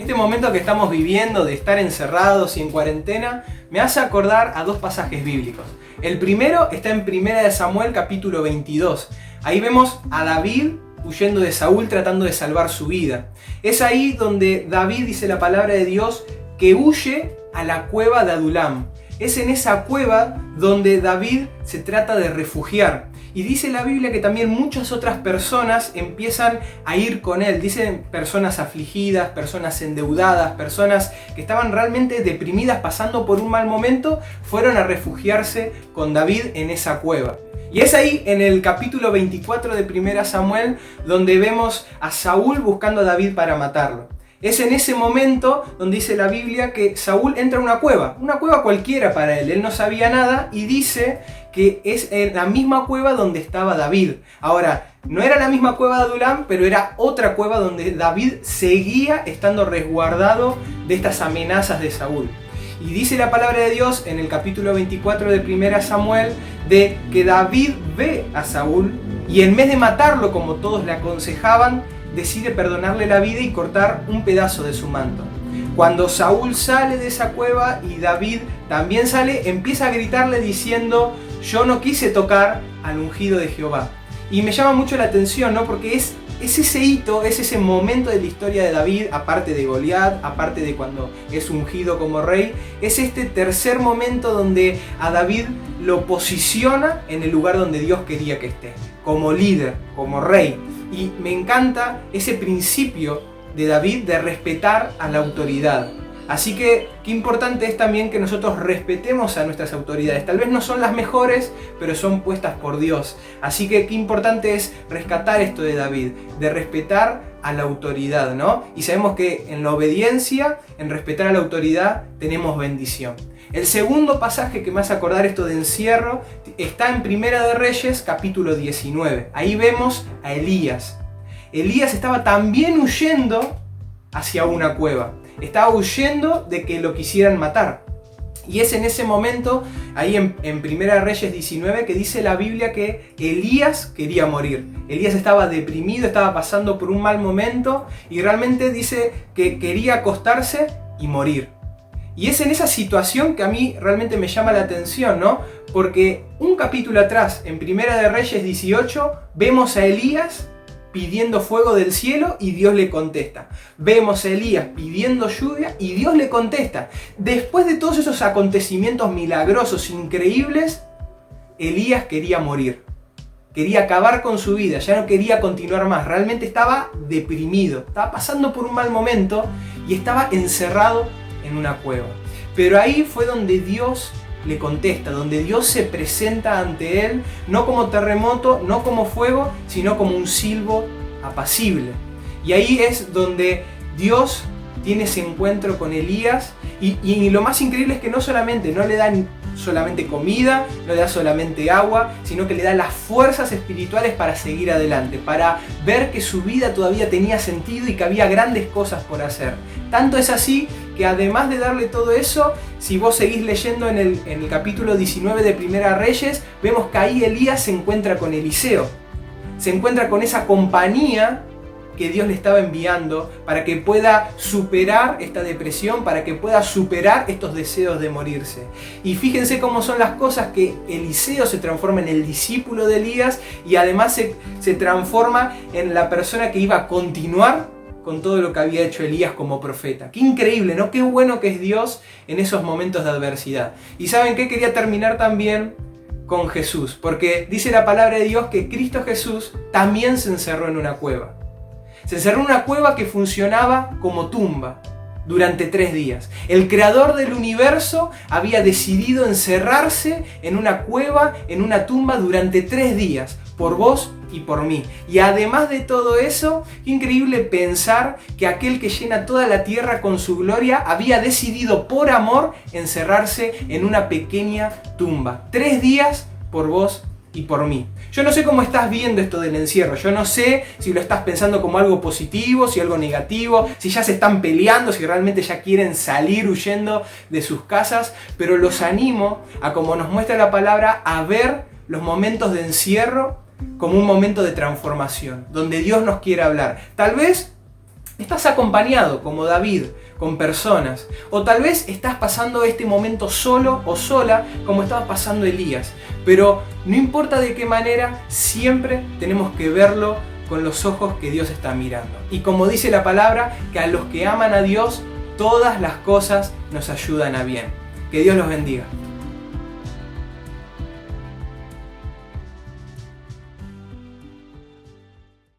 este momento que estamos viviendo de estar encerrados y en cuarentena, me hace acordar a dos pasajes bíblicos. El primero está en 1 Samuel capítulo 22. Ahí vemos a David huyendo de Saúl tratando de salvar su vida. Es ahí donde David, dice la palabra de Dios, que huye a la cueva de Adulam. Es en esa cueva donde David se trata de refugiar. Y dice la Biblia que también muchas otras personas empiezan a ir con él. Dicen personas afligidas, personas endeudadas, personas que estaban realmente deprimidas, pasando por un mal momento, fueron a refugiarse con David en esa cueva. Y es ahí en el capítulo 24 de 1 Samuel donde vemos a Saúl buscando a David para matarlo. Es en ese momento donde dice la Biblia que Saúl entra a una cueva cualquiera para él no sabía nada, y dice que es en la misma cueva donde estaba David. Ahora, no era la misma cueva de Adulam, pero era otra cueva donde David seguía estando resguardado de estas amenazas de Saúl. Y dice la palabra de Dios en el capítulo 24 de 1 Samuel de que David ve a Saúl y en vez de matarlo como todos le aconsejaban, decide perdonarle la vida y cortar un pedazo de su manto. Cuando Saúl sale de esa cueva y David también sale, empieza a gritarle diciendo: yo no quise tocar al ungido de Jehová. Y me llama mucho la atención, ¿no? Porque es ese hito, es ese momento de la historia de David, aparte de Goliat, aparte de cuando es ungido como rey, es este tercer momento donde a David lo posiciona en el lugar donde Dios quería que esté, como líder, como rey. Y me encanta ese principio de David de respetar a la autoridad. Así que qué importante es también que nosotros respetemos a nuestras autoridades. Tal vez no son las mejores, pero son puestas por Dios. Así que qué importante es rescatar esto de David, de respetar a la autoridad, ¿no? Y sabemos que en la obediencia, en respetar a la autoridad, tenemos bendición. El segundo pasaje que me hace acordar esto de encierro está en Primera de Reyes, capítulo 19. Ahí vemos a Elías. Elías estaba también huyendo hacia una cueva. Estaba huyendo de que lo quisieran matar. Y es en ese momento, ahí en Primera de Reyes 19, que dice la Biblia que Elías quería morir. Elías estaba deprimido, estaba pasando por un mal momento y realmente dice que quería acostarse y morir. Y es en esa situación que a mí realmente me llama la atención, ¿no? Porque un capítulo atrás, en Primera de Reyes 18, vemos a Elías pidiendo fuego del cielo y Dios le contesta. Vemos a Elías pidiendo lluvia y Dios le contesta. Después de todos esos acontecimientos milagrosos, increíbles, Elías quería morir. Quería acabar con su vida, ya no quería continuar más. Realmente estaba deprimido, estaba pasando por un mal momento y estaba encerrado en una cueva. Pero ahí fue donde Dios le contesta, donde Dios se presenta ante él, no como terremoto, no como fuego, sino como un silbo apacible. Y ahí es donde Dios tiene ese encuentro con Elías y lo más increíble es que no le dan solamente comida, no le da solamente agua, sino que le da las fuerzas espirituales para seguir adelante, para ver que su vida todavía tenía sentido y que había grandes cosas por hacer. Tanto es así que además de darle todo eso, si vos seguís leyendo en el capítulo 19 de Primera Reyes, vemos que ahí Elías se encuentra con Eliseo. Se encuentra con esa compañía que Dios le estaba enviando para que pueda superar esta depresión, para que pueda superar estos deseos de morirse. Y fíjense cómo son las cosas, que Eliseo se transforma en el discípulo de Elías y además se transforma en la persona que iba a continuar con todo lo que había hecho Elías como profeta. Qué increíble, ¿no? Qué bueno que es Dios en esos momentos de adversidad. Y ¿saben qué? Quería terminar también con Jesús, porque dice la palabra de Dios que Cristo Jesús también se encerró en una cueva. Se encerró en una cueva que funcionaba como tumba durante 3 días. El creador del universo había decidido encerrarse en una cueva, en una tumba durante 3 días, por vos y por mí. Y además de todo eso, qué increíble pensar que aquel que llena toda la tierra con su gloria había decidido por amor encerrarse en una pequeña tumba. 3 días por vos y por mí. Yo no sé cómo estás viendo esto del encierro, yo no sé si lo estás pensando como algo positivo, si algo negativo, si ya se están peleando, si realmente ya quieren salir huyendo de sus casas, pero los animo a, como nos muestra la palabra, a ver los momentos de encierro como un momento de transformación, donde Dios nos quiere hablar. Tal vez estás acompañado como David, con personas, o tal vez estás pasando este momento solo o sola como estaba pasando Elías, pero no importa de qué manera, siempre tenemos que verlo con los ojos que Dios está mirando. Y como dice la palabra, que a los que aman a Dios, todas las cosas nos ayudan a bien. Que Dios los bendiga.